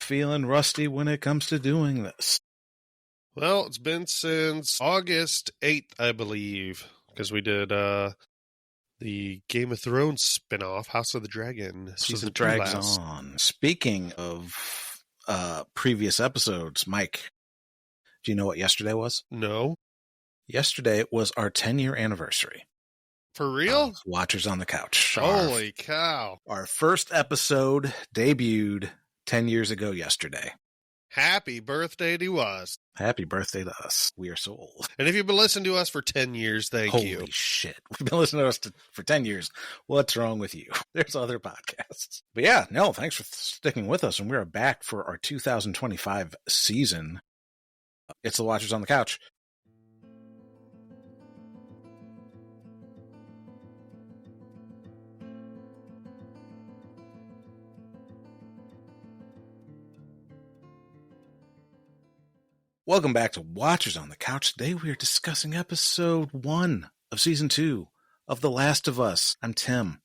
Feeling rusty when it comes to doing this. Well, it's been since August 8th, I believe, because we did the Game of Thrones spinoff, House of the Dragon, season 2 drags last. on. Speaking of previous episodes, Mike, do you know what yesterday was? No. Yesterday was our 10-year anniversary. For real? Watchers on the Couch. Holy cow. Our first episode debuted 10 years ago yesterday. Happy birthday to us. Happy birthday to us. We are so old. And if you've been listening to us for 10 years, thank you. Holy shit. We've been listening to us for 10 years. What's wrong with you? There's other podcasts. But yeah, no, thanks for sticking with us. And we're back for our 2025 season. It's the Watchers on the Couch. Welcome back to Watchers on the Couch. Today we are discussing episode 1 of season 2 of The Last of Us. I'm Tim.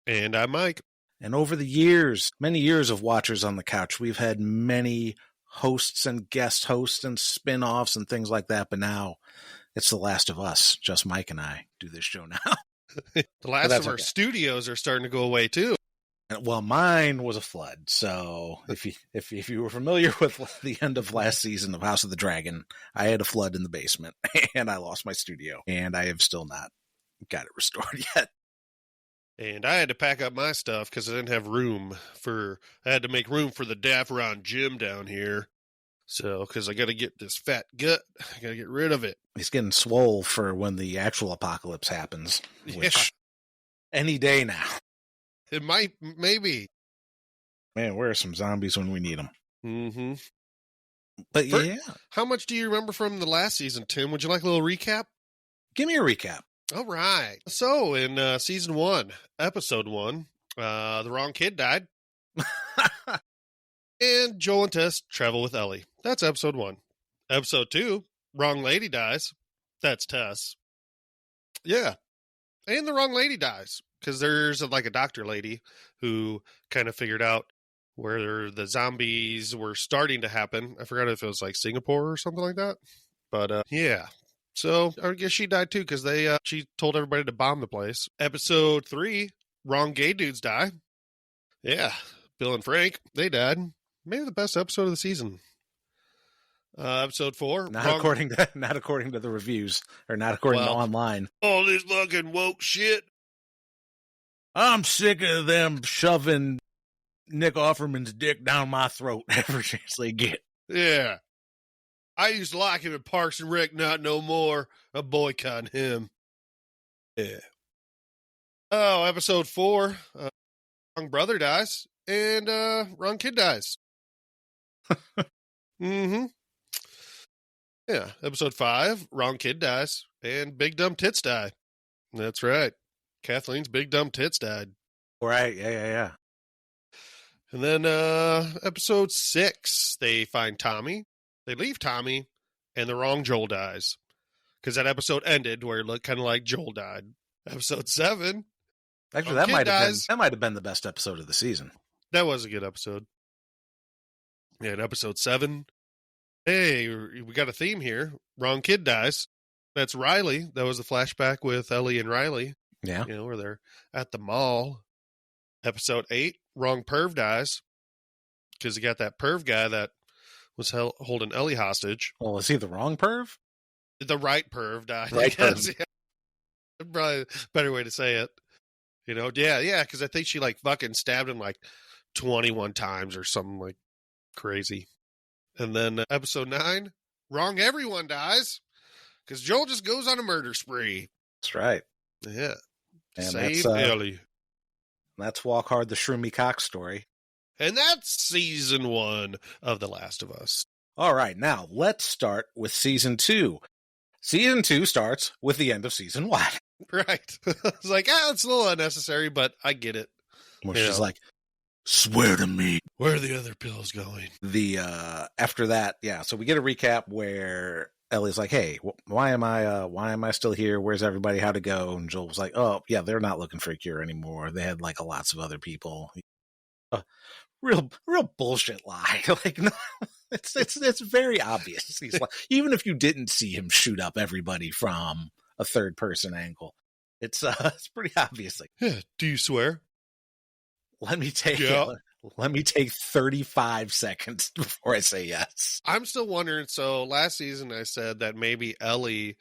And I'm Mike. And over the years, many years of Watchers on the Couch, we've had many hosts and guest hosts and spin-offs and things like that. But now it's The Last of Us. Just Mike and I do this show now. The last of our studios are starting to go away too. Well, mine was a flood. So if you were familiar with the end of last season of House of the Dragon, I had a flood in the basement and I lost my studio and I have still not got it restored yet. And I had to pack up my stuff because I didn't have room I had to make room for the Dapperon gym down here. So, because I got to get this fat gut, I got to get rid of it. He's getting swole for when the actual apocalypse happens, which any day now. It might, maybe. Man, where are some zombies when we need them? Mm-hmm. But yeah. How much do you remember from the last season, Tim? Would you like a little recap? Give me a recap. All right. So, in season 1, episode 1, the wrong kid died. And Joel and Tess travel with Ellie. That's episode 1. Episode 2, wrong lady dies. That's Tess. Yeah. And the wrong lady dies. Because there's a doctor lady who kind of figured out where the zombies were starting to happen. I forgot if it was Singapore or something like that. But yeah. So I guess she died too because she told everybody to bomb the place. Episode 3, wrong gay dudes die. Yeah. Bill and Frank, they died. Maybe the best episode of the season. Episode 4. Not according to the reviews or not according to online. All this fucking woke shit. I'm sick of them shoving Nick Offerman's dick down my throat every chance they get. Yeah. I used to like him in Parks and Rec, not no more. I'm boycotting him. Yeah. Oh, episode 4. Wrong brother dies, and wrong kid dies. Mm-hmm. Yeah. Episode 5. Wrong kid dies, and big dumb tits die. That's right. Kathleen's big dumb tits died. Right, yeah. And then episode 6, they find Tommy. They leave Tommy, and the wrong Joel dies. Because that episode ended where it looked kind of like Joel died. Episode 7. Actually, that might have been the best episode of the season. That was a good episode. Yeah, in episode 7, hey, we got a theme here. Wrong kid dies. That's Riley. That was the flashback with Ellie and Riley. Yeah. Where they're at the mall. Episode 8, wrong perv dies. Because you got that perv guy that was holding Ellie hostage. Well, is he the wrong perv? The right perv died. Right perv. Yeah. Probably a better way to say it. Yeah, because I think she fucking stabbed him 21 times or something crazy. And then episode 9, wrong everyone dies. Because Joel just goes on a murder spree. That's right. Yeah. And Save Ellie. That's Walk Hard, the Shroomy Cock story. And that's season 1 of The Last of Us. All right, now let's start with season 2. Season 2 starts with the end of season 1. Right. It's it's a little unnecessary, but I get it. Where she's swear to me. Where are the other pills going? After that, yeah, so we get a recap where Ellie's like, hey, why am I still here? Where's everybody? How'd it go? And Joel was like, oh, yeah, they're not looking for a cure anymore. They had lots of other people. real bullshit lie. Like, no, it's very obvious. He's like, even if you didn't see him shoot up everybody from a third person angle, it's pretty obvious. Like, Yeah. Do you swear? let me take Yeah. let me take 35 seconds before I say yes. I'm still wondering. So last season I said that maybe Ellie,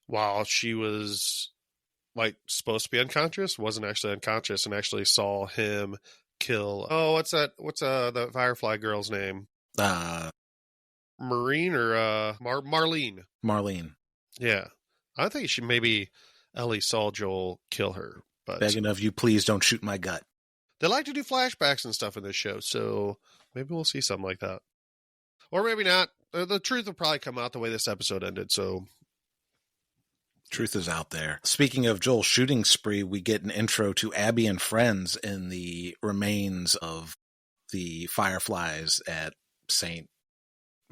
while she was like supposed to be unconscious, wasn't actually unconscious and actually saw him kill. Oh, what's that? What's the Firefly girl's name? Marine or Marlene? Marlene. Yeah, I think she maybe Ellie saw Joel kill her. But Begging of you, please don't shoot my gut. they like to do flashbacks and stuff in this show, so maybe we'll see something like that, or maybe not. The truth will probably come out the way this episode ended. So. Truth is out there. Speaking of Joel's shooting spree, we get an intro to Abby and friends in the remains of the Fireflies at St.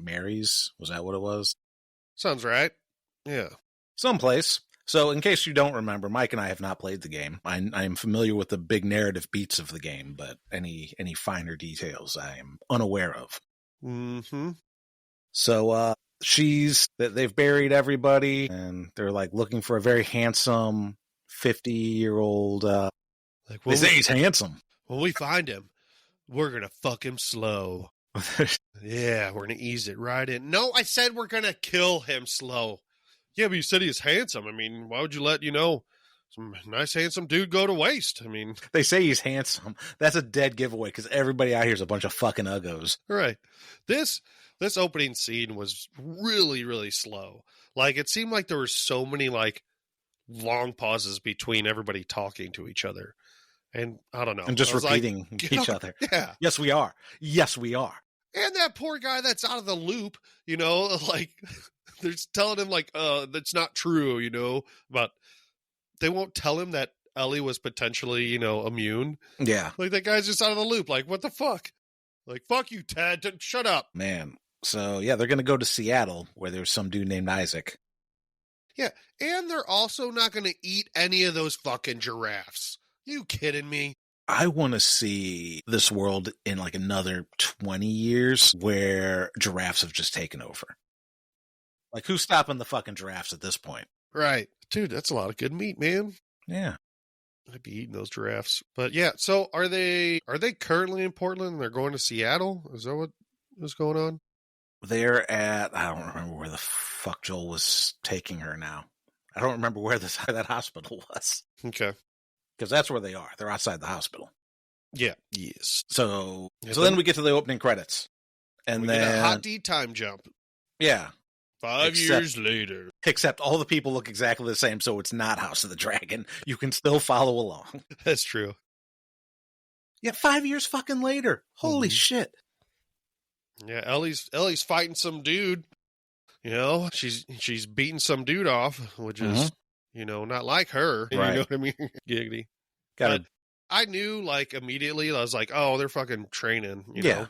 Mary's. Was that what it was? Sounds right. Yeah. Someplace. So in case you don't remember, Mike and I have not played the game. I am familiar with the big narrative beats of the game, but any finer details I am unaware of. Mm-hmm. So, they've buried everybody and they're like looking for a very handsome 50-year-old. They say he's handsome. When we find him, we're going to fuck him slow. Yeah, we're going to ease it right in. No, I said we're going to kill him slow. Yeah, but you said he's handsome. I mean, why would you let, some nice handsome dude go to waste? I mean, they say he's handsome. That's a dead giveaway because everybody out here is a bunch of fucking uggos. Right. This opening scene was really, really slow. Like, it seemed like there were so many, like, long pauses between everybody talking to each other. And I don't know. And just repeating each other. Yeah. Yes, we are. Yes, we are. And that poor guy that's out of the loop, like, they're telling him, like, that's not true, but they won't tell him that Ellie was potentially, immune. Yeah. Like, that guy's just out of the loop. Like, what the fuck? Like, fuck you, Ted. Shut up. Man. So, yeah, they're going to go to Seattle where there's some dude named Isaac. Yeah, and they're also not going to eat any of those fucking giraffes. You kidding me? I want to see this world in like another 20 years where giraffes have just taken over. Like, who's stopping the fucking giraffes at this point? Right. Dude, that's a lot of good meat, man. Yeah. I'd be eating those giraffes. But yeah, so are they currently in Portland and they're going to Seattle? Is that what is going on? They're at, I don't remember where the fuck Joel was taking her now. I don't remember where that hospital was. Okay. Because that's where they are. They're outside the hospital. Yeah. Yes. So then we get to the opening credits. And then get a hot D time jump. Yeah. 5 years later. Except all the people look exactly the same, so it's not House of the Dragon. You can still follow along. That's true. Yeah, 5 years fucking later. Holy shit. Yeah, Ellie's fighting some dude. She's beating some dude off, which is, not like her. Right. You know what I mean? Giggity. But I knew, like, immediately, I was like, oh, they're fucking training, you know?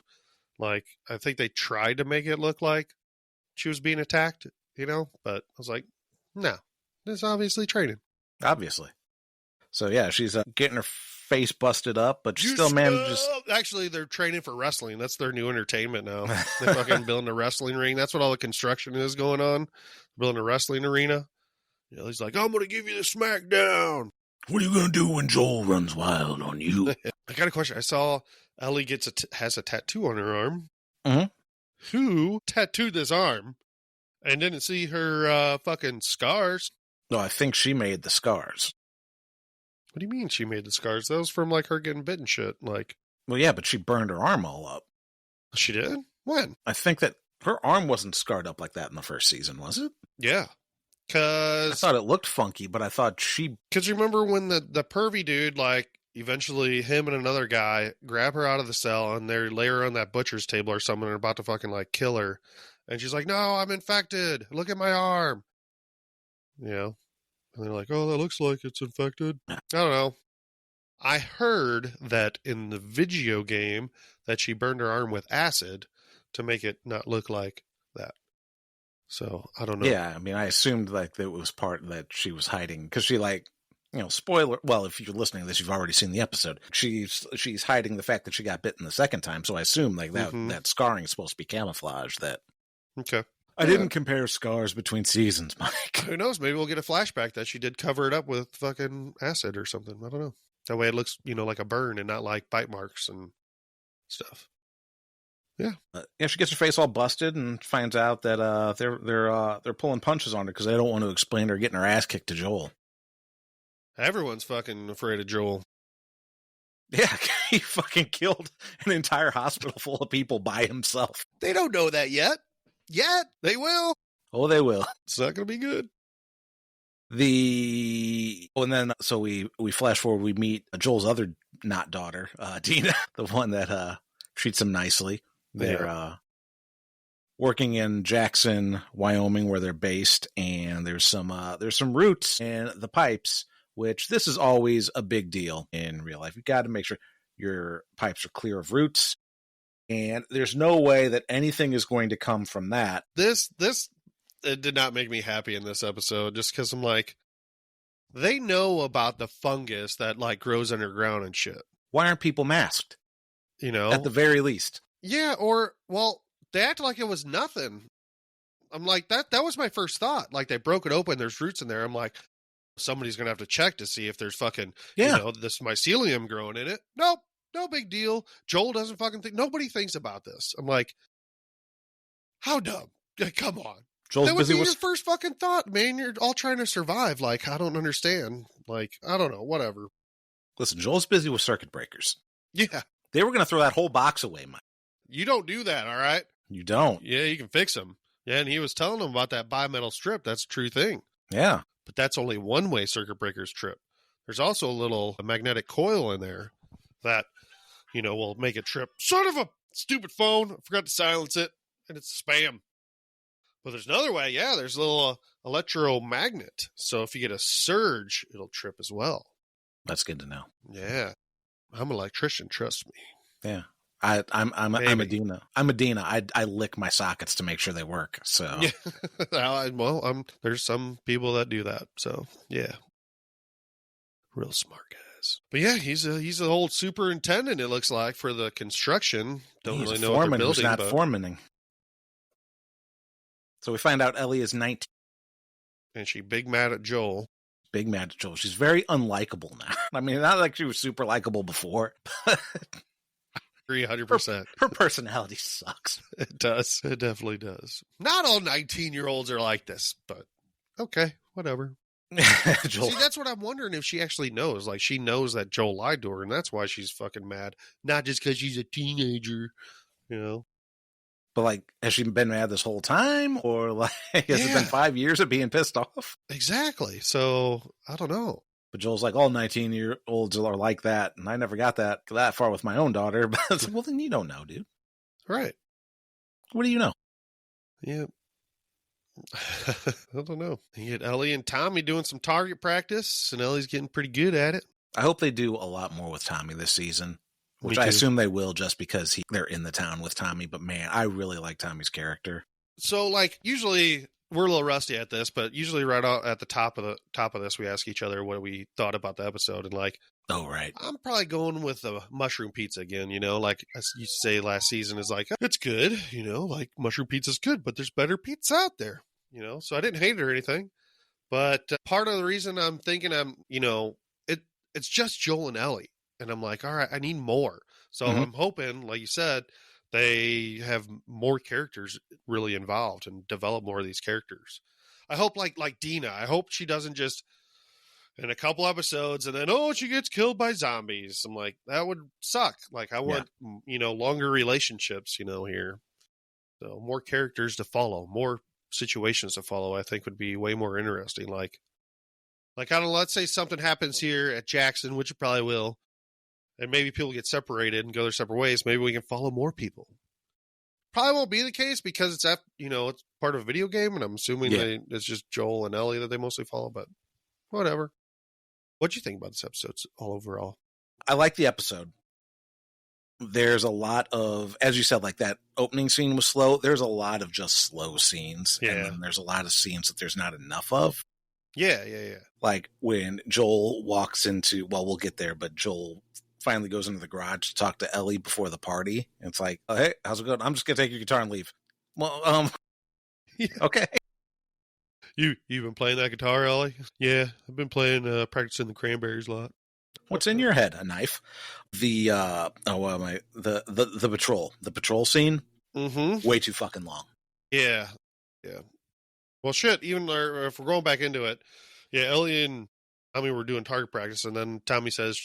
Like, I think they tried to make it look like she was being attacked, but I was like, no, this is obviously training. Obviously. So, yeah, she's getting her face busted up, but she still manages. Actually, they're training for wrestling. That's their new entertainment now. They're fucking building a wrestling ring. That's what all the construction is going on. Building a wrestling arena. He's like, I'm going to give you the smackdown. What are you going to do when Joel runs wild on you? I got a question. I saw Ellie has a tattoo on her arm. Mm-hmm. Who tattooed this arm and didn't see her fucking scars? No, I think she made the scars. What do you mean she made the scars? That was from, like, her getting bit and shit. Like, well, yeah, but she burned her arm all up. She did? When? I think that her arm wasn't scarred up like that in the first season, was it? Yeah. I thought it looked funky, but I thought she... Because remember when the pervy dude, like, eventually him and another guy grab her out of the cell and they lay her on that butcher's table or something and are about to fucking, like, kill her. And she's like, no, I'm infected. Look at my arm. And they're like, oh, that looks like it's infected. I don't know. I heard that in the video game that she burned her arm with acid to make it not look like that. So, I don't know. Yeah, I mean, I assumed, like, that it was part that she was hiding. Because she, like, spoiler. Well, if you're listening to this, you've already seen the episode. She's hiding the fact that she got bitten the second time. So I assume like that scarring is supposed to be camouflage. That Okay. I didn't compare scars between seasons, Mike. Who knows? Maybe we'll get a flashback that she did cover it up with fucking acid or something. I don't know. That way it looks, like a burn and not like bite marks and stuff. Yeah. She gets her face all busted and finds out that they're pulling punches on her because they don't want to explain her getting her ass kicked to Joel. Everyone's fucking afraid of Joel. Yeah, he fucking killed an entire hospital full of people by himself. They don't know that yet. They will. Oh, they will. It's not going to be good. And then so we flash forward. We meet Joel's other not daughter, Dina, the one that treats him nicely. They're working in Jackson, Wyoming, where they're based, and there's some roots in the pipes. Which this is always a big deal in real life. You got to make sure your pipes are clear of roots, and there's no way that anything is going to come from that. This it did not make me happy in this episode, just because I'm like, they know about the fungus that like grows underground and shit. Why aren't people masked? At the very least. Yeah, they act like it was nothing. I'm like, that was my first thought. Like, they broke it open, there's roots in there. I'm like, somebody's going to have to check to see if there's fucking, this mycelium growing in it. Nope, no big deal. Joel doesn't fucking think, nobody thinks about this. I'm like, how dumb? Come on. Joel's that would busy be with your first fucking thought, man. You're all trying to survive. Like, I don't understand. Like, I don't know, whatever. Listen, Joel's busy with circuit breakers. Yeah. They were going to throw that whole box away, Mike. You don't do that, all right? You don't. Yeah, you can fix them. Yeah, and he was telling them about that bimetal strip. That's a true thing. Yeah. But that's only one-way circuit breakers trip. There's also a magnetic coil in there that, will make it trip. Son of a stupid phone. I forgot to silence it, and it's spam. But there's another way. Yeah, there's a little electromagnet. So if you get a surge, it'll trip as well. That's good to know. Yeah. I'm an electrician, trust me. Yeah. I'm a Dina. I'm a Dina. I lick my sockets to make sure they work. So yeah. There's some people that do that. So yeah, real smart guys. But yeah, he's an old superintendent. It looks like for the construction. Don't really know what they're building. Not foremanning. So we find out Ellie is 19, and she big mad at Joel. Big mad at Joel. She's very unlikable now. I mean, not like she was super likable before. 300%. Her personality sucks. It does. It definitely does. Not all 19-year-olds are like this, but okay, whatever. Joel. See, that's what I'm wondering if she actually knows. Like, she knows that Joel lied to her, and that's why she's fucking mad. Not just because she's a teenager, But, like, has she been mad this whole time? Or, like, has it been 5 years of being pissed off? Exactly. So, I don't know. But Joel's like, all 19-year-olds are like that, and I never got that far with my own daughter. But well, then you don't know, dude. Right. What do you know? Yeah. I don't know. You get Ellie and Tommy doing some target practice, and Ellie's getting pretty good at it. I hope they do a lot more with Tommy this season, which I assume they will just because they're in the town with Tommy. But, man, I really like Tommy's character. So, like, usually we're a little rusty at this, but usually right out at the top of this, we ask each other what we thought about the episode. And like, oh, right. I'm probably going with the mushroom pizza again, like I used to say last season is like, it's good, like mushroom pizza's good, but there's better pizza out there, so I didn't hate it or anything. But part of the reason I'm thinking it's just Joel and Ellie. And I'm like, all right, I need more. So I'm hoping, like you said, they have more characters really involved and develop more of these characters. I hope like Dina, I hope she doesn't just in a couple episodes and then, she gets killed by zombies. I'm like, that would suck. Like I want, longer relationships, here. So more characters to follow, more situations to follow, I think would be way more interesting. Like, I don't know, let's say something happens here at Jackson, which it probably will. And maybe people get separated and go their separate ways. Maybe we can follow more people. Probably won't be the case because it's it's part of a video game, and I'm assuming it's just Joel and Ellie that they mostly follow. But whatever. What'd you think about this episode all overall? I like the episode. There's a lot of, as you said, like that opening scene was slow. There's a lot of just slow scenes, and then there's a lot of scenes that there's not enough of. Yeah. Like when Joel walks into, well, we'll get there, but Joel finally goes into the garage to talk to Ellie before the party. And it's like, oh, hey, how's it going? I'm just going to take your guitar and leave. Well, okay. You been playing that guitar, Ellie? Yeah, I've been playing, practicing the Cranberries a lot. What's in your head? A knife? The the patrol scene. Mm-hmm. Way too fucking long. Yeah. Well, shit. Even if we're going back into it, yeah, Ellie and Tommy were doing target practice, and then Tommy says,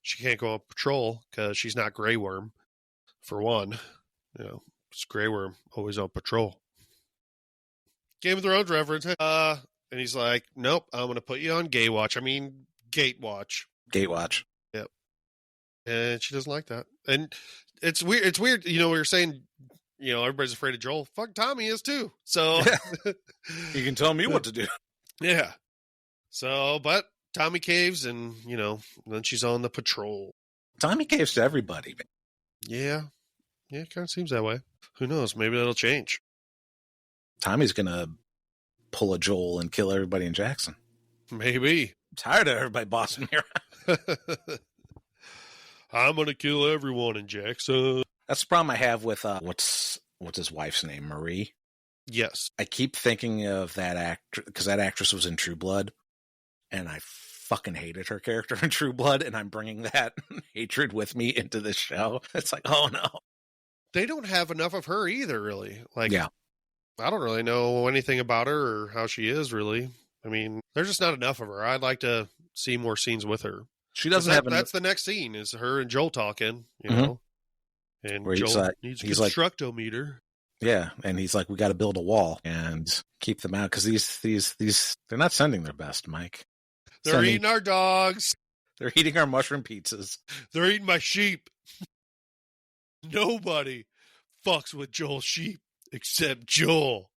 she can't go on patrol because she's not Grey Worm. For one, it's Grey Worm always on patrol. Game of Thrones reference. And he's like, nope, I'm going to put you on Gate Watch. Gate Watch. Yep. And she doesn't like that. And it's weird. We were saying, everybody's afraid of Joel. Fuck, Tommy is too. So you can tell me what to do. Yeah. So, but Tommy caves and, then she's on the patrol. Tommy caves to everybody. Yeah. Yeah, it kind of seems that way. Who knows? Maybe that'll change. Tommy's going to pull a Joel and kill everybody in Jackson. Maybe. I'm tired of everybody bossing me around. I'm going to kill everyone in Jackson. That's the problem I have with, what's his wife's name? Marie? Yes. I keep thinking of that actress, because that actress was in True Blood, and I fucking hated her character in True Blood, and I'm bringing that hatred with me into this show. It's like, oh no. They don't have enough of her either, really. Yeah. I don't really know anything about her or how she is, really. I mean, there's just not enough of her. I'd like to see more scenes with her. She doesn't have That's the next scene, is her and Joel talking, know. And where Joel needs a constructometer. Yeah, and he's like, we got to build a wall and keep them out, because these they're not sending their best, Mike. They're eating our dogs. They're eating our mushroom pizzas. They're eating my sheep. Nobody fucks with Joel's sheep except Joel.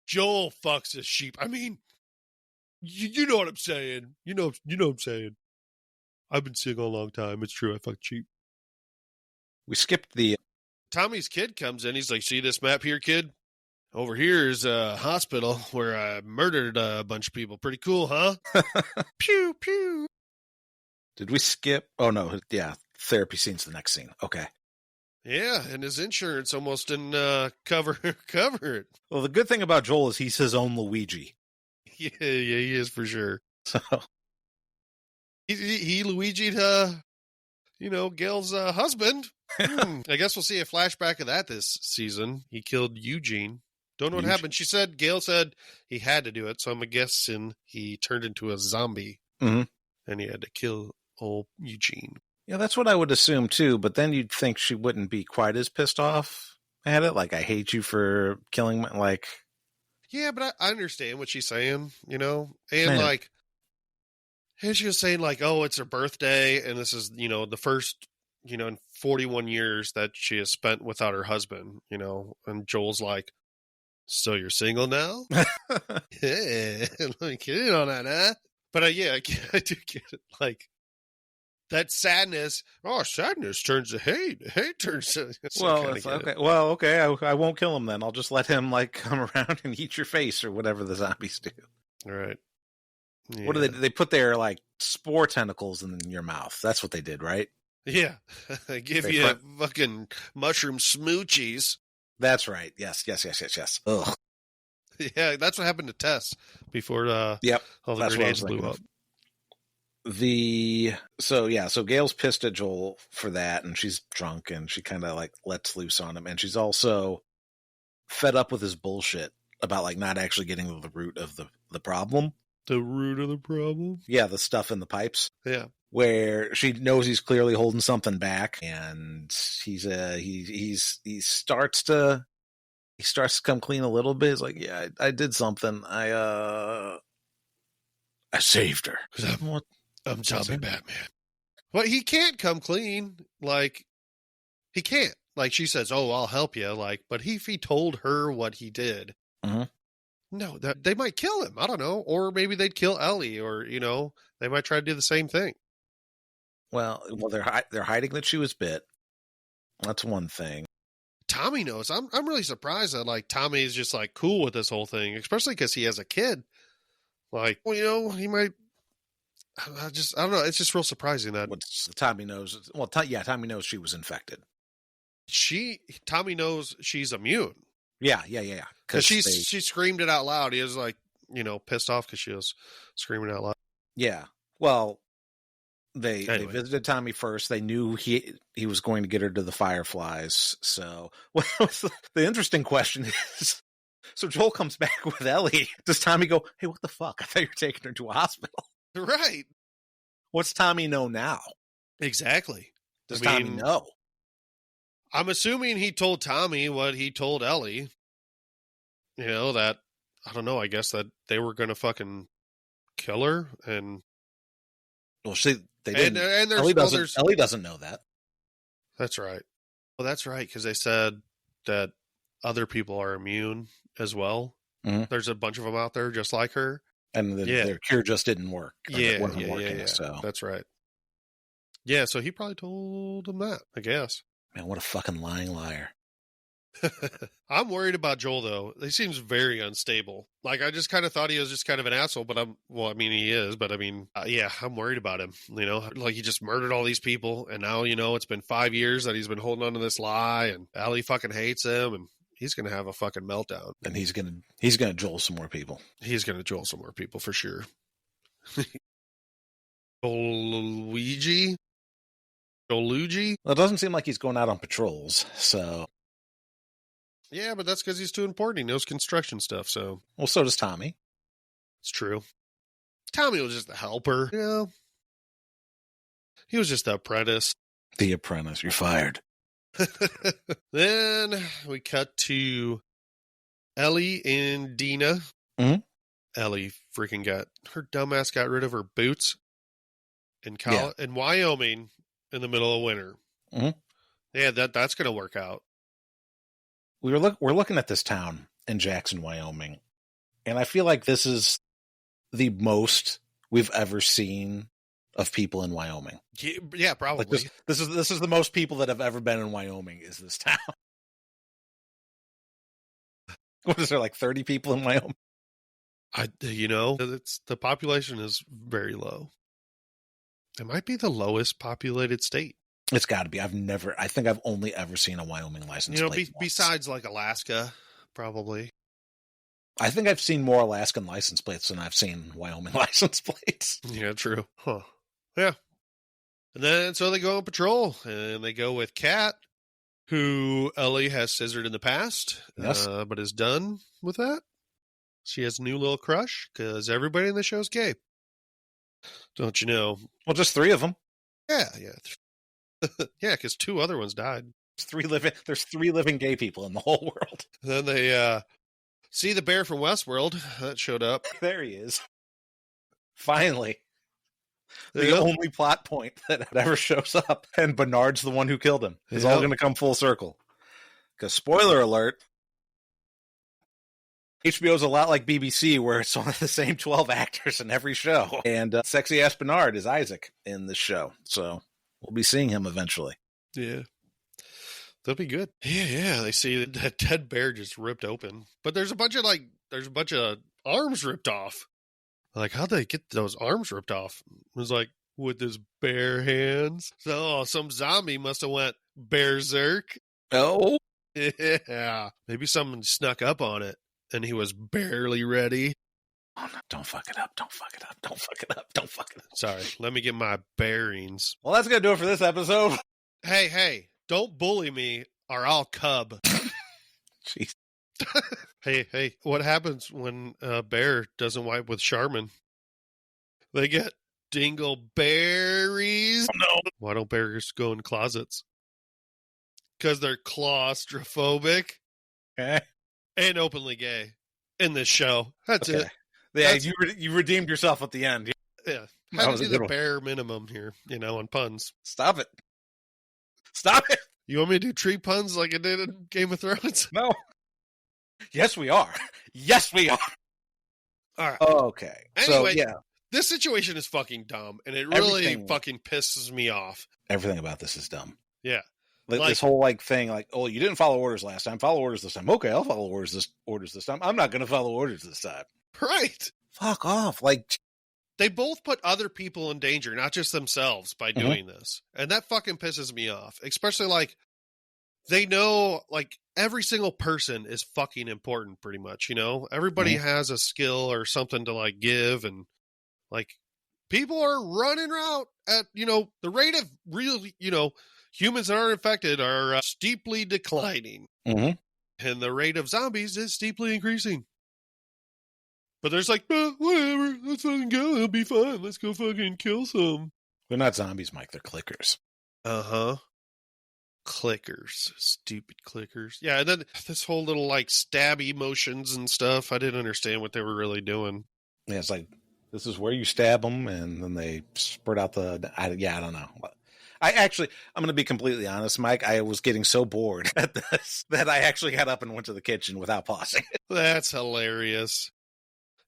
Joel fucks his sheep. I mean, you know what I'm saying. You know what I'm saying. I've been seeing a long time. It's true. I fuck sheep. We skipped the... Tommy's kid comes in. He's like, see this map here, kid? Over here is a hospital where I murdered a bunch of people. Pretty cool, huh? Pew, pew. Did we skip? Oh, no. Yeah. Therapy scene's the next scene. Okay. Yeah, and his insurance almost didn't cover it. Well, the good thing about Joel is he's his own Luigi. Yeah, he is for sure. So he Luigi'd, Gail's husband. I guess we'll see a flashback of that this season. He killed Eugene. Don't know what happened. Gail said he had to do it, so I'm guessing he turned into a zombie. Mm-hmm. And he had to kill old Eugene. Yeah, that's what I would assume too, but then you'd think she wouldn't be quite as pissed off at it. Like, I hate you for killing my, like... Yeah, but I understand what she's saying, And like, and she was saying like, oh, it's her birthday, and this is, the first, in 41 years that she has spent without her husband, and Joel's like, so you're single now? Yeah, let me get in on that, huh? But yeah, I do get it. Like, that sadness, sadness turns to hate. Hate turns to... Well, okay. Well, okay, I won't kill him then. I'll just let him, like, come around and eat your face or whatever the zombies do. All right. Yeah. What do they put their, like, spore tentacles in your mouth. That's what they did, right? Yeah. They give you fucking mushroom smoochies. That's right. Yes. Ugh. Yeah, that's what happened to Tess before all the grenades blew up. So Gail's pissed at Joel for that, and she's drunk, and she kind of like lets loose on him, and she's also fed up with his bullshit about like not actually getting to the root of the problem. The root of the problem? Yeah, the stuff in the pipes. Yeah. Where she knows he's clearly holding something back, and he starts to come clean a little bit. He's like, yeah, I did something. I saved her. I'm zombie Batman. Well, he can't come clean. Like, he can't. Like, she says, oh, I'll help you. Like, but if he told her what he did, no, they might kill him. I don't know. Or maybe they'd kill Ellie, or, they might try to do the same thing. Well, they're hiding that she was bit. That's one thing. Tommy knows. I'm really surprised that, like, Tommy is just, like, cool with this whole thing, especially because he has a kid. Like, well, he might. I don't know. It's just real surprising that Tommy knows. Well, Tommy knows she was infected. Tommy knows she's immune. Yeah. Because she screamed it out loud. He was like, pissed off because she was screaming out loud. Yeah. Well, they visited Tommy first. They knew he was going to get her to the Fireflies. So, the interesting question is, so Joel comes back with Ellie. Does Tommy go, hey, what the fuck? I thought you were taking her to a hospital. Right. What's Tommy know now? Exactly. Does Tommy know? I'm assuming he told Tommy what he told Ellie. That, I don't know, I guess that they were going to fucking kill her. And well, they didn't. And Ellie doesn't know that. That's right. Well, that's right, because they said that other people are immune as well. Mm-hmm. There's a bunch of them out there just like her. And their cure just didn't work. Yeah. So. That's right. Yeah, so he probably told him that, I guess. Man, what a fucking lying liar. I'm worried about Joel, though. He seems very unstable. Like, I just kind of thought he was just kind of an asshole, but he is, but I'm worried about him, Like, he just murdered all these people, and now, it's been 5 years that he's been holding on to this lie, and Allie fucking hates him, and he's going to have a fucking meltdown. And he's going to Joel some more people. He's going to Joel some more people, for sure. Joel-Luigi? Well, it doesn't seem like he's going out on patrols, so... Yeah, but that's because he's too important. He knows construction stuff, so... Well, so does Tommy. It's true. Tommy was just a helper. He was just the apprentice. The apprentice. You're fired. Then we cut to Ellie and Dina. Mm-hmm. Ellie freaking her dumbass got rid of her boots in Wyoming in the middle of winter. Mm-hmm. Yeah, that's going to work out. We're looking at this town in Jackson, Wyoming, and I feel like this is the most we've ever seen of people in Wyoming. Yeah, probably. Like this is the most people that have ever been in Wyoming is this town. What is there, like 30 people in Wyoming? The population is very low. It might be the lowest populated state. It's got to be. I think I've only ever seen a Wyoming license plate. Besides like Alaska, probably. I think I've seen more Alaskan license plates than I've seen Wyoming license plates. Yeah, true. Huh. Yeah. And then, so they go on patrol, and they go with Kat, who Ellie has scissored in the past, yes. But is done with that. She has a new little crush, because everybody in the show is gay. Don't you know? Well, just 3 of them. Yeah. Yeah, because 2 other ones died. There's 3 living gay people in the whole world. And then they see the bear from Westworld that showed up. There he is. Finally. The only plot point that ever shows up. And Bernard's the one who killed him. It's all going to come full circle. Because, spoiler alert, HBO's a lot like BBC, where it's only the same 12 actors in every show. And sexy-ass Bernard is Isaac in this show. So we'll be seeing him eventually. Yeah. That'll be good. Yeah. They see that dead bear just ripped open. But there's a bunch of arms ripped off. Like, how'd they get those arms ripped off? It was like, with his bare hands. So some zombie must have went berserk. Oh. Yeah. Maybe someone snuck up on it, and he was barely ready. Oh, no, don't fuck it up. Sorry, let me get my bearings. Well, that's going to do it for this episode. Hey, don't bully me or I'll cub. Jeez. Hey, what happens when a bear doesn't wipe with Charmin? They get dingleberries. Oh, no. Why don't bears go in closets? Because they're claustrophobic. Okay. And openly gay in this show. That's it. Yeah, you redeemed yourself at the end. Yeah. How to do the bare minimum here, on puns. Stop it. You want me to do tree puns like I did in Game of Thrones? No. Yes, we are. All right. Okay. Anyway, so, yeah. This situation is fucking dumb, and it really fucking pisses me off. Everything about this is dumb. Yeah. Like this whole thing, oh, you didn't follow orders last time. Follow orders this time. Okay, I'll follow orders this time. I'm not going to follow orders this time. Right. Fuck off. Like, They both put other people in danger, not just themselves, by doing this. And that fucking pisses me off. Especially, like, they know, like, every single person is fucking important, pretty much, you know? Everybody has a skill or something to, like, give. And, like, people are running out at, you know, the rate of real, you know, humans that are infected are steeply declining. Mm-hmm. And the rate of zombies is steeply increasing. But there's like, whatever, let's fucking go, it'll be fun. Let's go fucking kill some. They're not zombies, Mike. They're clickers. Uh-huh. Clickers. Stupid clickers. Yeah, and then this whole little, like, stabby motions and stuff, I didn't understand what they were really doing. Yeah, it's like, this is where you stab them, and then they spurt out I don't know. I'm going to be completely honest, Mike. I was getting so bored at this that I actually got up and went to the kitchen without pausing. That's hilarious.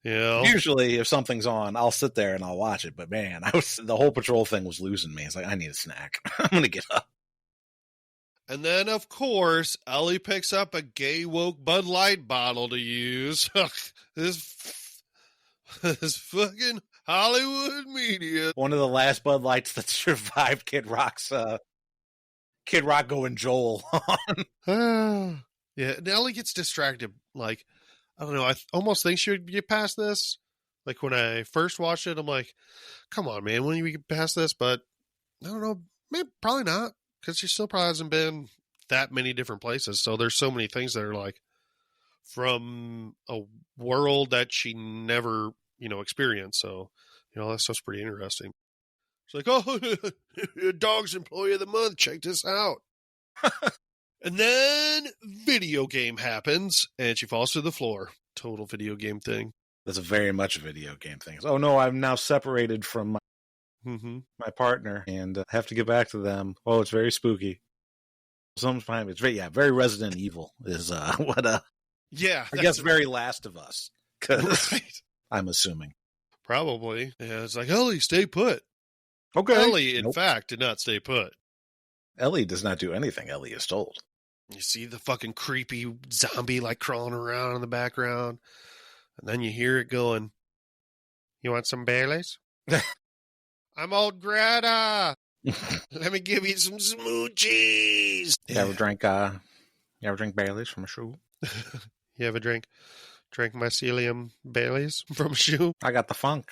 Yeah. Usually, if something's on, I'll sit there and I'll watch it. But man, the whole patrol thing was losing me. It's like, I need a snack. I'm going to get up. And then, of course, Ellie picks up a gay woke Bud Light bottle to use. This fucking Hollywood media. One of the last Bud Lights that survived Kid Rock going Joel on. Yeah, and Ellie gets distracted. Like, I don't know. I almost think she would get past this. Like, when I first watched it, I'm like, come on, man, when you get past this? But I don't know. Maybe, probably not. Because she still probably hasn't been that many different places. So there's so many things that are like from a world that she never, you know, experienced. So, you know, that stuff's pretty interesting. It's like, oh, dog's employee of the month. Check this out. And then video game happens and she falls to the floor. Total video game thing. That's a very much a video game thing. Oh no, I'm now separated from my partner and have to get back to them. Oh, it's very spooky. Sometimes it's very Resident Evil is what yeah, I guess very Last of Us. Right. I'm assuming. Probably. Yeah, it's like, Ellie, stay put. Okay. Ellie, in fact, did not stay put. Ellie does not do anything Ellie is told. You see the fucking creepy zombie like crawling around in the background. And then you hear it going, you want some Baileys? I'm old Greta. Let me give you some smoochies. You ever drink Baileys from a shoe? You ever drink mycelium Baileys from a shoe? I got the funk.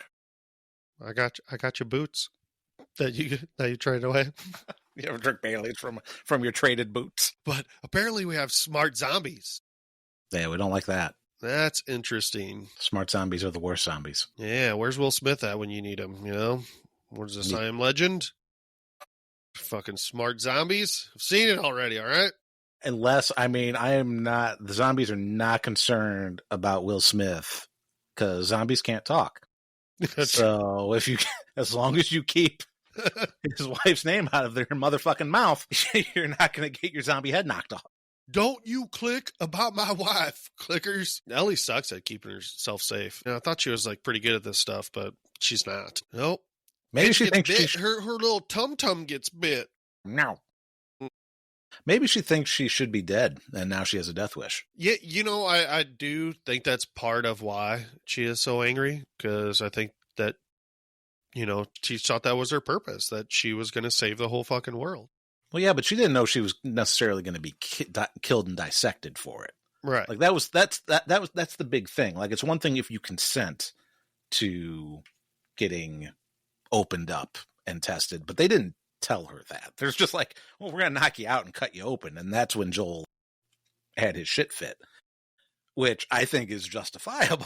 I got your boots that you traded away. You ever drink Baileys from your traded boots? But apparently we have smart zombies. Yeah, we don't like that. That's interesting. Smart zombies are the worst zombies. Yeah, where's Will Smith at when you need him, you know? Where's this I Am Legend? Fucking smart zombies. I've seen it already, all right? Unless, the zombies are not concerned about Will Smith because zombies can't talk. So as long as you keep his wife's name out of their motherfucking mouth, you're not going to get your zombie head knocked off. Don't you click about my wife, clickers. Ellie sucks at keeping herself safe. You know, I thought she was like pretty good at this stuff, but she's not. Nope. Maybe she thinks her little tum-tum gets bit. No. Maybe she thinks she should be dead, and now she has a death wish. Yeah, you know, I do think that's part of why she is so angry, because I think that, you know, she thought that was her purpose, that she was going to save the whole fucking world. Well, yeah, but she didn't know she was necessarily going to be killed and dissected for it. Right. Like that's the big thing. Like, it's one thing if you consent to getting opened up and tested, but they didn't tell her that. There's just like, well, we're going to knock you out and cut you open. And that's when Joel had his shit fit, which I think is justifiable.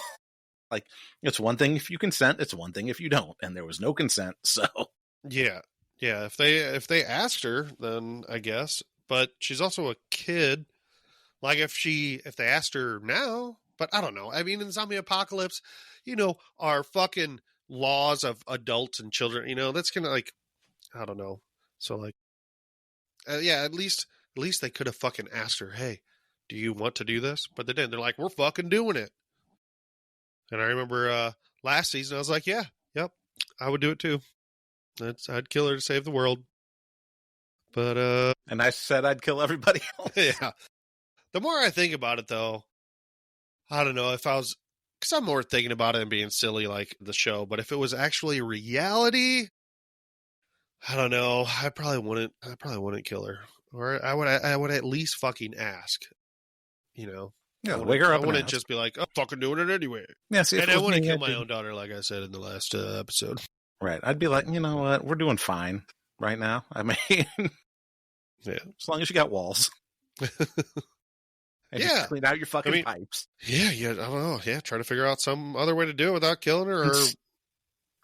Like, it's one thing if you consent, it's one thing if you don't. And there was no consent. So yeah. Yeah. If they asked her, then I guess, but she's also a kid. Like if they asked her now, but I don't know. I mean, in the zombie apocalypse, you know, our fucking laws of adults and children, you know, that's going to like, I don't know. So like, yeah, at least they could have fucking asked her, hey, do you want to do this? But they didn't. They're like, we're fucking doing it. And I remember last season, I was like, yeah, yep, I would do it too. I'd kill her to save the world. But and I said I'd kill everybody else. Yeah. The more I think about it, though, I don't know if I was, because I'm more thinking about it and being silly like the show. But if it was actually reality, I don't know. I probably wouldn't kill her, or I would at least fucking ask. You know. Yeah, wake her up. I wouldn't just be like, "I'm fucking doing it anyway." Yeah, see, and I wouldn't kill my own daughter, like I said in the last episode. Right. I'd be like, you know what? We're doing fine right now. I mean, yeah, as long as you got walls. And just clean out your fucking pipes. Yeah, I don't know. Yeah, try to figure out some other way to do it without killing her, or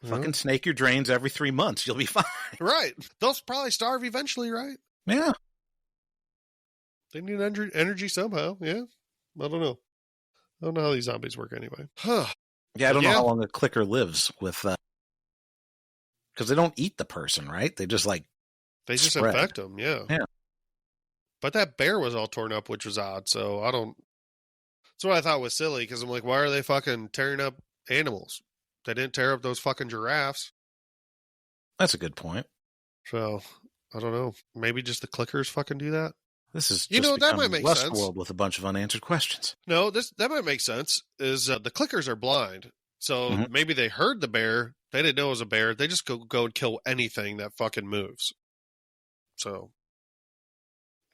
fucking snake your drains every 3 months. You'll be fine. Right. They'll probably starve eventually, right? Yeah. They need energy somehow. Yeah. I don't know. I don't know how these zombies work anyway. Huh. Yeah, I don't know how long a clicker lives with because they don't eat the person, right? They just they just infect them. Yeah. Yeah. But that bear was all torn up, which was odd. So that's what I thought was silly, because I'm like, why are they fucking tearing up animals? They didn't tear up those fucking giraffes. That's a good point. So I don't know. Maybe just the clickers fucking do that. This is just that might make sense. Westworld with a bunch of unanswered questions. No, that might make sense. Is the clickers are blind, so maybe they heard the bear. They didn't know it was a bear. They just go and kill anything that fucking moves. So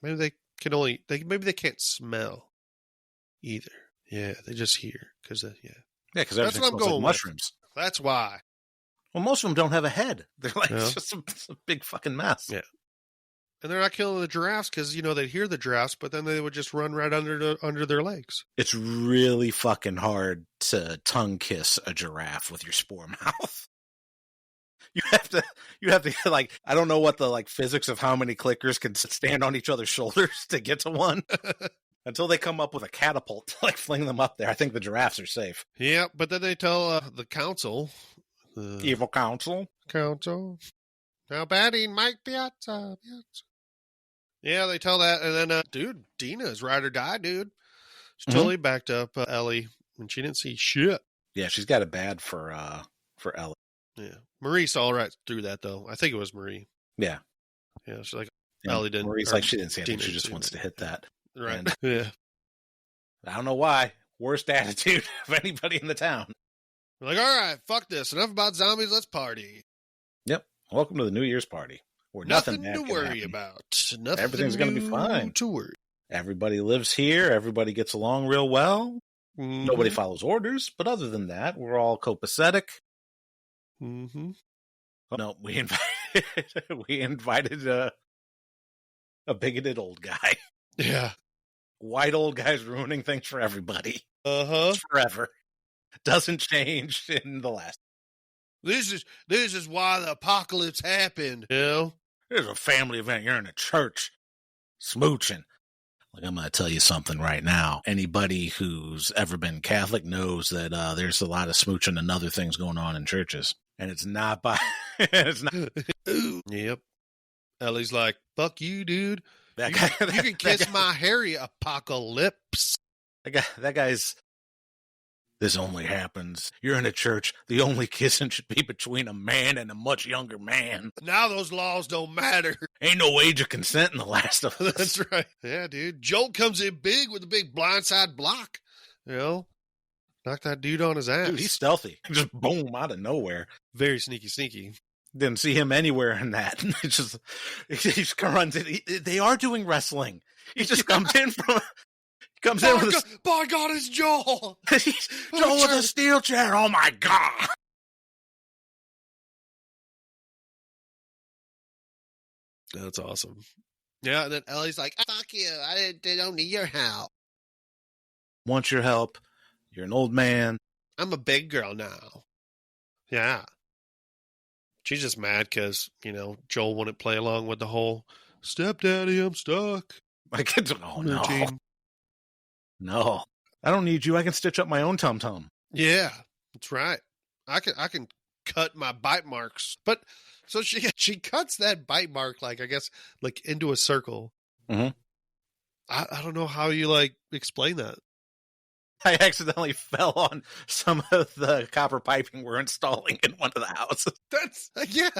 maybe they can maybe they can't smell either. Yeah, they just hear because because that's what I'm going like mushrooms. With. That's why. Well, most of them don't have a head. They're like just a big fucking mess. Yeah. And they're not killing the giraffes because, they'd hear the giraffes, but then they would just run right under their legs. It's really fucking hard to tongue kiss a giraffe with your spore mouth. You have to like, I don't know what the physics of how many clickers can stand on each other's shoulders to get to one. Until they come up with a catapult to fling them up there. I think the giraffes are safe. Yeah, but then they tell the council. The evil council. Now batting Mike Piazza. Yeah, they tell that, and then, dude, Dina is ride or die, dude. She totally backed up Ellie, and she didn't see shit. Yeah, she's got it bad for Ellie. Yeah, Marie saw right through that, though. I think it was Marie. Yeah. Yeah, she's like, Ellie didn't. Marie's like, she didn't see anything. She just wants to hit that. Right. And yeah. I don't know why. Worst attitude of anybody in the town. We're like, all right, fuck this. Enough about zombies. Let's party. Yep. Welcome to the New Year's party. Where nothing to worry about. Everything's going to be fine. To worry. Everybody lives here. Everybody gets along real well. Nobody follows orders. But other than that, we're all copacetic. Mm-hmm. Oh, no, we invited a bigoted old guy. Yeah. White old guys ruining things for everybody. Uh-huh. Forever. Doesn't change in the last. This is why the apocalypse happened. There's a family event. You're in a church smooching. Like, I'm going to tell you something right now. Anybody who's ever been Catholic knows that there's a lot of smooching and other things going on in churches. And it's not by... it's not... Yep. Ellie's like, fuck you, dude. You can kiss my hairy apocalypse. That guy's... This only happens. You're in a church. The only kissing should be between a man and a much younger man. Now those laws don't matter. Ain't no age of consent in The Last of Us. That's right. Yeah, dude. Joel comes in big with a big blindside block. Knock that dude on his ass. Dude, he's stealthy. Just boom, out of nowhere. Very sneaky. Didn't see him anywhere in that. He just runs in. They are doing wrestling. He just comes in from... Comes in with by God, it's Joel. Joel with a steel chair. Oh my God. That's awesome. Yeah, and then Ellie's like, fuck you. I don't need your help. Want your help. You're an old man. I'm a big girl now. Yeah. She's just mad because, Joel wouldn't play along with the whole, stepdaddy, I'm stuck. Like, oh no. No, I don't need you. I can stitch up my own tum-tum. Yeah, that's right. I can cut my bite marks. But so she cuts that bite mark, into a circle. Mm-hmm. I don't know how you explain that. I accidentally fell on some of the copper piping we're installing in one of the houses. That's yeah.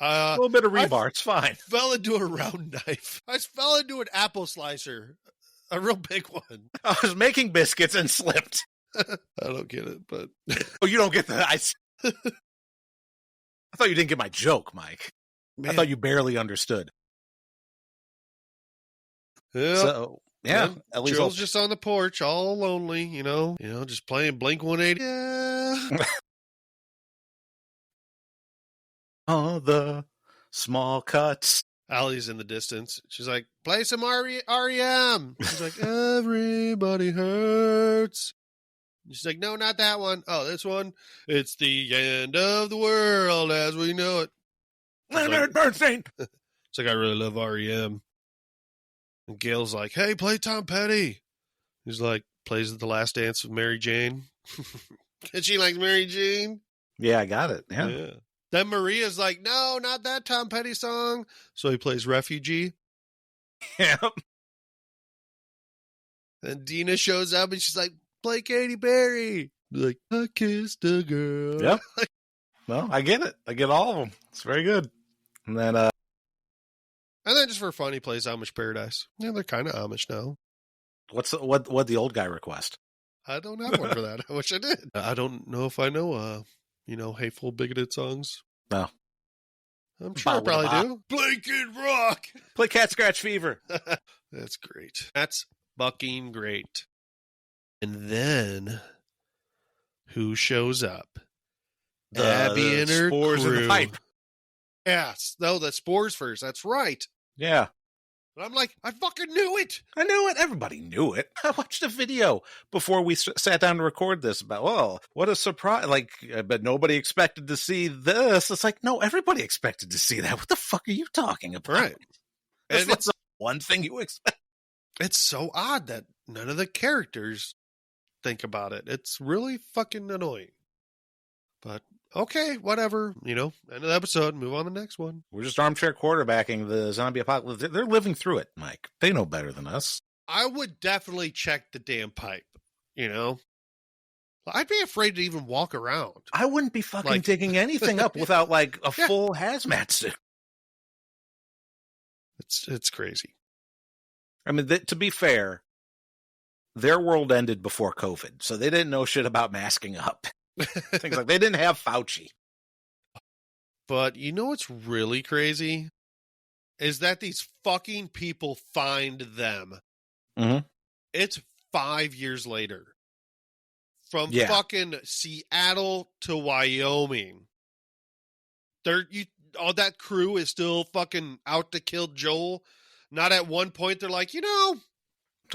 A little bit of rebar, it's fine. Fell into a round knife. I fell into an apple slicer. A real big one. I was making biscuits and slipped. I don't get it, but Oh, you don't get that? I thought you didn't get my joke, Mike. man. I thought you barely understood. Yeah. So, yeah. Joel's just on the porch, all lonely, you know, just playing Blink 180. Yeah. Oh, the small cuts. Allie's in the distance. She's like, play some REM. She's like, everybody hurts. She's like, no, not that one. Oh, this one. It's the end of the world as we know it. Leonard Bernstein. It's like, I really love REM. And Gail's like, hey, play Tom Petty. He's like, plays The Last Dance with Mary Jane. And she likes Mary Jane. Yeah, I got it. Yeah. Then Maria's like, no, not that Tom Petty song. So he plays Refugee. Yeah. And Dina shows up and she's like, play Katy Perry. Like, I kissed a girl. Yep. Well, I get it. I get all of them. It's very good. And then just for fun, he plays Amish Paradise. Yeah, they're kind of Amish now. what the old guy request? I don't have one for that. I wish I did. I don't know if I know, hateful, bigoted songs. No. I'm sure I probably do. Blanket Rock. Play Cat Scratch Fever. That's great. That's fucking great. And then, who shows up? Abby and her spores crew. in the pipe. Yes. No, the spores first. That's right. Yeah. And I'm like, I fucking knew it. I knew it. Everybody knew it. I watched a video before we sat down to record this about, well, what a surprise. Like, but nobody expected to see this. It's like, no, everybody expected to see that. What the fuck are you talking about? Right. And it's one thing you expect. It's so odd that none of the characters think about it. It's really fucking annoying. But okay, whatever. End of the episode. Move on to the next one. We're just armchair quarterbacking the zombie apocalypse. They're living through it, Mike. They know better than us. I would definitely check the damn pipe. I'd be afraid to even walk around. I wouldn't be fucking digging anything up without a full hazmat suit. It's crazy. I mean, to be fair, their world ended before COVID, so they didn't know shit about masking up. Things like they didn't have Fauci. But you know what's really crazy? Is that these fucking people find them. Mm-hmm. It's 5 years later. From fucking Seattle to Wyoming. All that crew is still fucking out to kill Joel. Not at one point they're like, don't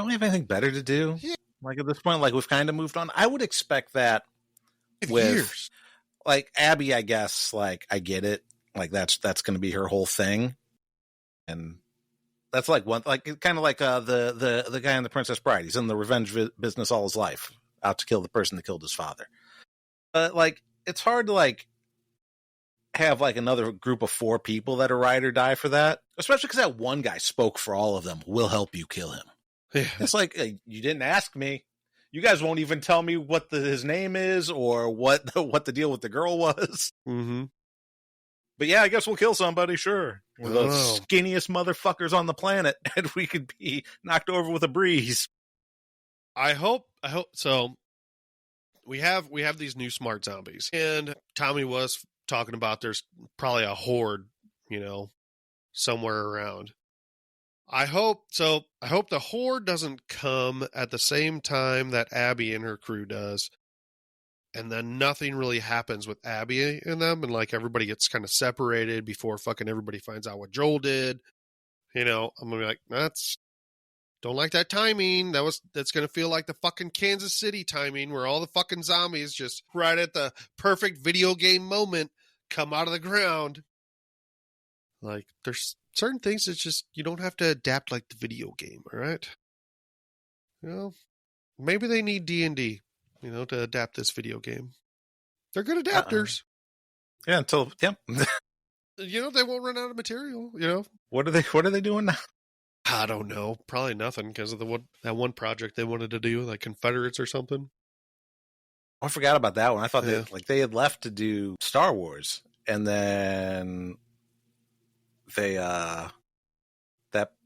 we have anything better to do? Yeah. Like at this point, we've kind of moved on. I would expect that with years. Abby, I guess, I get it. That's going to be her whole thing. And that's one, kind of like the guy in The Princess Bride. He's in the revenge business all his life, out to kill the person that killed his father. But it's hard to have another group of 4 people that are ride or die for that, especially because that one guy spoke for all of them. We'll help you kill him. Yeah. It's you didn't ask me. You guys won't even tell me what his name is or what the deal with the girl was. Mm-hmm. But yeah, I guess we'll kill somebody. Sure, we're the skinniest motherfuckers on the planet, and we could be knocked over with a breeze. I hope so. We have these new smart zombies, and Tommy was talking about there's probably a horde, somewhere around. I hope the horde doesn't come at the same time that Abby and her crew does, and then nothing really happens with Abby and them, and everybody gets kind of separated before fucking everybody finds out what Joel did. I'm gonna be like, don't like that timing. That's gonna feel like the fucking Kansas City timing where all the fucking zombies just right at the perfect video game moment come out of the ground. There's certain things that just you don't have to adapt like the video game, all right? Maybe they need D&D, to adapt this video game. They're good adapters. Yeah, until they won't run out of material. What are they doing now? I don't know. Probably nothing because of that one project they wanted to do, like Confederates or something. I forgot about that one. I thought they had left to do Star Wars, and then that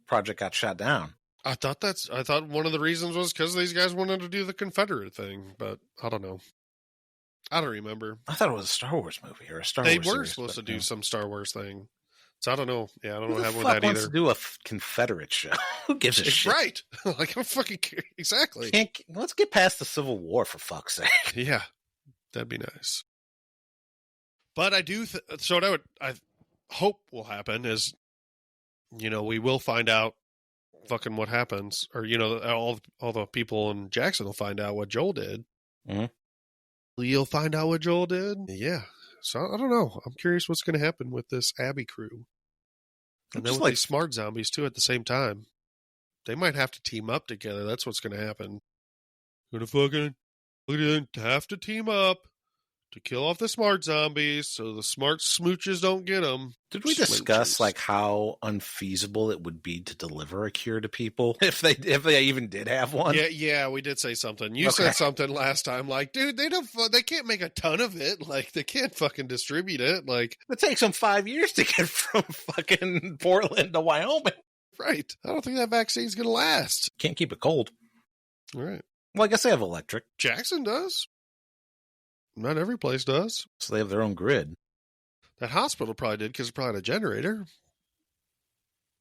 project got shot down. I thought one of the reasons was because these guys wanted to do the Confederate thing, but I don't know. I don't remember. I thought it was a Star Wars movie or a Star They Wars were series, supposed to but, do some Star Wars thing. So I don't know. Yeah, I don't know Who what the happened with fuck that wants either. to do a Confederate show? Who gives a It's shit? right. Like, I'm fucking exactly. Let's get past the Civil War, for fuck's sake. Yeah, that'd be nice. But I do. So what I hope will happen is, we will find out fucking what happens, or all the people in Jackson will find out what Joel did. Mhm. You'll find out what Joel did. Yeah. So I don't know. I'm curious what's going to happen with this Abby crew, and then with these smart zombies too. At the same time, they might have to team up together. That's what's going to happen. We're gonna have to team up to kill off the smart zombies, so the smart smooches don't get them. Did we discuss how unfeasible it would be to deliver a cure to people if they even did have one? Yeah, we did say something. You said something last time, like, dude, they can't make a ton of it. Like, they can't fucking distribute it. Like, it takes them 5 years to get from fucking Portland to Wyoming. Right. I don't think that vaccine's gonna last. Can't keep it cold. All right. Well, I guess they have electric. Jackson does. Not every place does. So they have their own grid. That hospital probably did because it probably had a generator.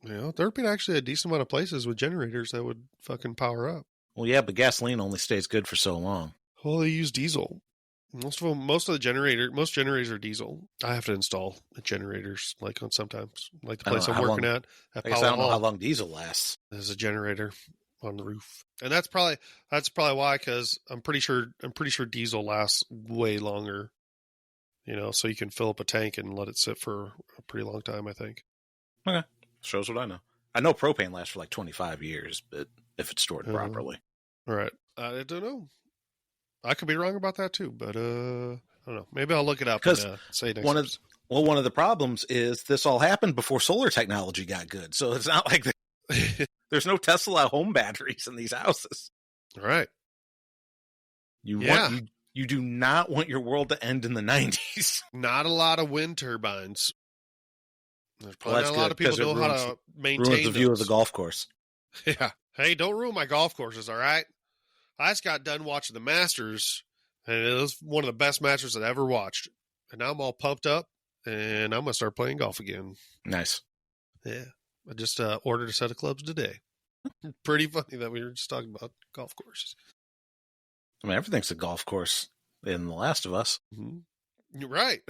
There'd be actually a decent amount of places with generators that would fucking power up. Well, yeah, but gasoline only stays good for so long. Well, they use diesel. Most generators are diesel. I have to install generators sometimes. Like the place I'm working at I guess I don't know how long diesel lasts. There's a generator on the roof, and that's probably why. Because I'm pretty sure diesel lasts way longer. So you can fill up a tank and let it sit for a pretty long time. I think. Okay, shows what I know. I know propane lasts for 25 years, but if it's stored properly. All right, I don't know. I could be wrong about that too, but I don't know. Maybe I'll look it up and say next time. One of the problems is this all happened before solar technology got good, so it's not like there's no Tesla home batteries in these houses. All right. You do not want your world to end in the 90s. Not a lot of wind turbines. There's probably not a lot of people know how to maintain ruins the view of the golf course. Yeah. Hey, don't ruin my golf courses, all right? I just got done watching the Masters, and it was one of the best matches I've ever watched. And now I'm all pumped up, and I'm going to start playing golf again. Nice. Yeah. I just ordered a set of clubs today. Pretty funny that we were just talking about golf courses. I mean, everything's a golf course in The Last of Us. Mm-hmm. You're right.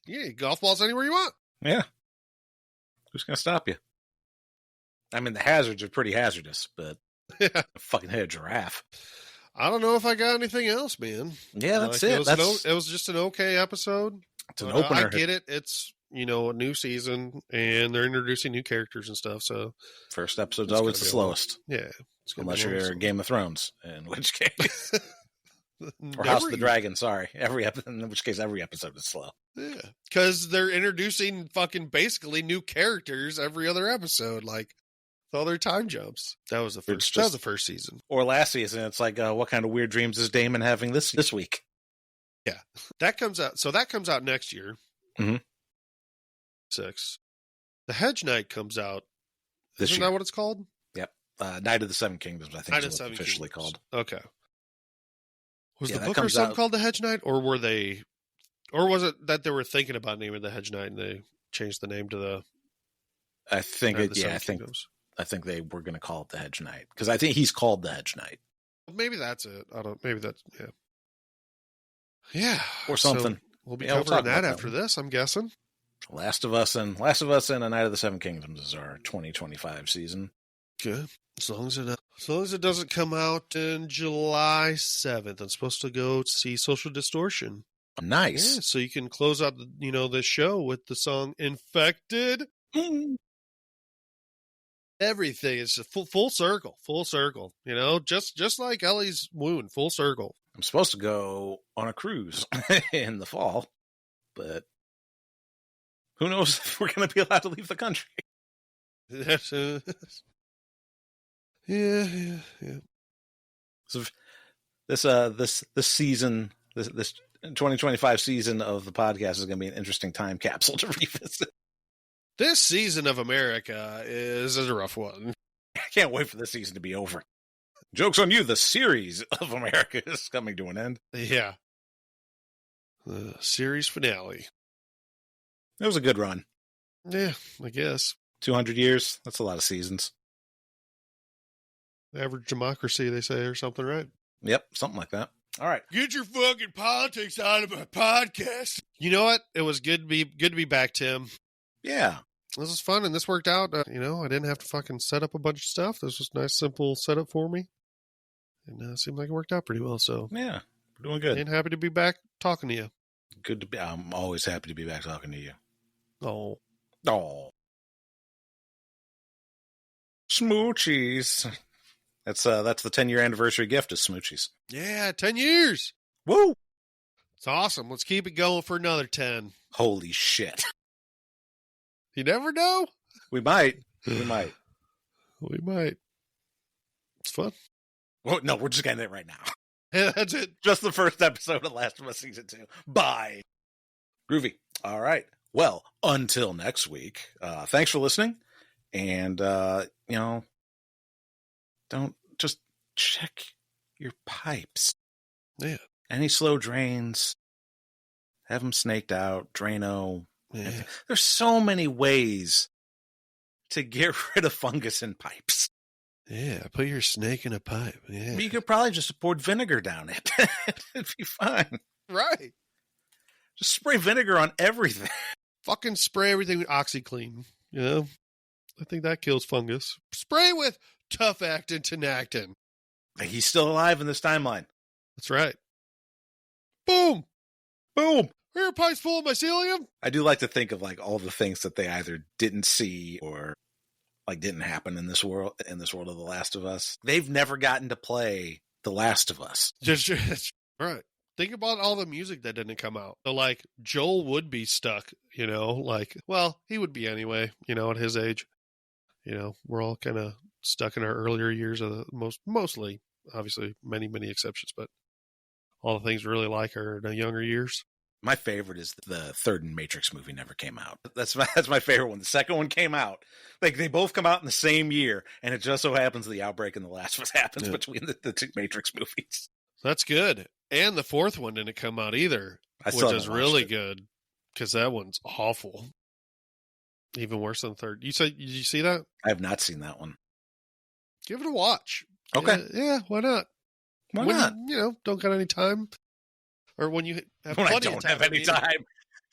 Yeah, golf balls anywhere you want. Yeah. Who's going to stop you? I mean, the hazards are pretty hazardous, but I fucking hit a giraffe. I don't know if I got anything else, man. Yeah, that's it. It was just an okay episode. It's an opener. I get it. It's, a new season, and they're introducing new characters and stuff. So first episode's always the slowest. Yeah. Unless you're Game of Thrones, in which case... or House of the Dragon, sorry. In which case, every episode is slow. Yeah. Because they're introducing fucking basically new characters every other episode, with all their time jumps. That was the first. That was the first season. Or last season. It's like, what kind of weird dreams is Damon having this week? Yeah. That comes out. So that comes out next year. Mm-hmm. 6. The Hedge Knight comes out. Isn't that what it's called? Yep. Night of the Seven Kingdoms, I think is what it's officially called. Okay. Was the book or something called The Hedge Knight, or was it that they were thinking about naming the Hedge Knight and they changed the name to the? I think they were going to call it the Hedge Knight because I think he's called the Hedge Knight. Maybe that's it. Maybe that's yeah, or something. So we'll be covering that after this, I'm guessing. Last of Us and A Night of the Seven Kingdoms is our 2025 season. Good. As long as it doesn't come out in July 7th, I'm supposed to go see Social Distortion. Nice. Yeah, so you can close out, this show with the song "Infected." Everything is full circle. Just like Ellie's wound, full circle. I'm supposed to go on a cruise in the fall, but who knows if we're going to be allowed to leave the country? Yeah. So this season, this 2025 season of the podcast is going to be an interesting time capsule to revisit. This season of America is a rough one. can't wait for this season to be over. Joke's on you. The series of America is coming to an end. Yeah. The series finale. It was a good run. Yeah, I guess. 200 years. That's a lot of seasons. Average democracy, they say, or something, right? Yep, something like that. All right. Get your fucking politics out of my podcast. You know what? It was good to be back, Tim. Yeah. This was fun, and this worked out. I didn't have to fucking set up a bunch of stuff. This was a nice, simple setup for me. And it seemed like it worked out pretty well. So Yeah, we're doing good. And happy to be back talking to you. Good to be. I'm always happy to be back talking to you. Oh. Smoochies. That's the 10-year anniversary gift of Smoochies. Yeah, 10 years. Woo! It's awesome. Let's keep it going for another 10. Holy shit. You never know. We might. We might. We might. It's fun. Well, no, we're just getting it right now. Yeah, that's it. Just the first episode of Last of Us Season 2. Bye. Groovy. All right. Well, until next week, thanks for listening. And, don't just check your pipes. Yeah. Any slow drains, have them snaked out, Drano. Yeah. There's so many ways to get rid of fungus in pipes. Yeah, put your snake in a pipe. Yeah. You could probably just pour vinegar down it. It'd be fine. Right. Just spray vinegar on everything. Fucking spray everything with OxyClean. I think that kills fungus. Spray with Tough Actin' Tenactin. He's still alive in this timeline. That's right. Boom. Boom. Are your pipes full of mycelium? I do like to think of like all the things that they either didn't see or like didn't happen in this world of The Last of Us. They've never gotten to play The Last of Us. Just right. Think about all the music that didn't come out. So, like, Joel would be stuck, he would be anyway, at his age. We're all kind of stuck in our earlier years of mostly, obviously, many, many exceptions, but all the things we really like are in the younger years. My favorite is the third Matrix movie never came out. That's my favorite one. The second one came out. Like, they both come out in the same year, and it just so happens the outbreak in The Last of Us happens between the two Matrix movies. That's good. And the fourth one didn't come out either, which is really good, because that one's awful. Even worse than the third. Did you see that? I have not seen that one. Give it a watch. Okay. Yeah, why not? Why not? Don't got any time. Or when you have when plenty I don't of time. have any time.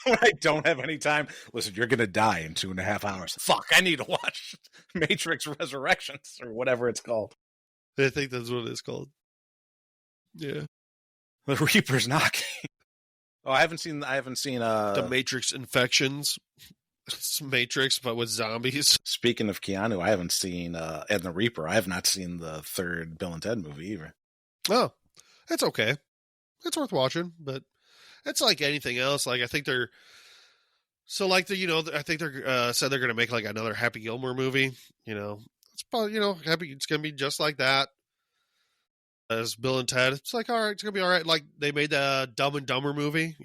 When I don't have any time. Listen, you're going to die in 2.5 hours. Fuck, I need to watch Matrix Resurrections or whatever it's called. I think that's what it's called. Yeah. The Reaper's knocking. Oh, I haven't seen The Matrix Infections. It's Matrix, but with zombies. Speaking of Keanu, I haven't seen Ed the Reaper. I have not seen the third Bill and Ted movie either. Oh, it's okay. It's worth watching, but it's like anything else. Like, I think they're I think they're said they're going to make like another Happy Gilmore movie. It's probably, it's going to be just like that as Bill and Ted. It's like, all right, it's going to be all right. Like, they made the Dumb and Dumber movie,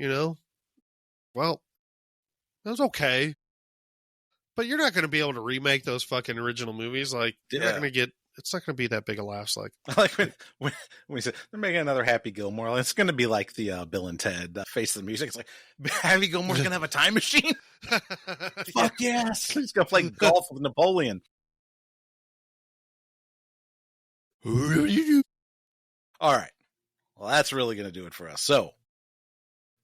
Well, it was okay. But you're not going to be able to remake those fucking original movies. Like, you're not going to it's not going to be that big a laughs. Like, when we said they're making another Happy Gilmore, it's going to be like the Bill and Ted Face of the Music. It's like, Happy Gilmore's going to have a time machine? Fuck yes. He's going to play golf with Napoleon. All right. Well, that's really going to do it for us. So,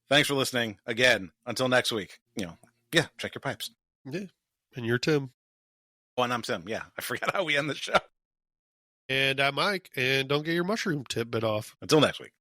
thanks for listening. Again, until next week, check your pipes. Yeah. And you're Tim. Oh, and I'm Tim. Yeah. I forgot how we end the show. And I'm Mike. And don't get your mushroom tip bit off. Until next week.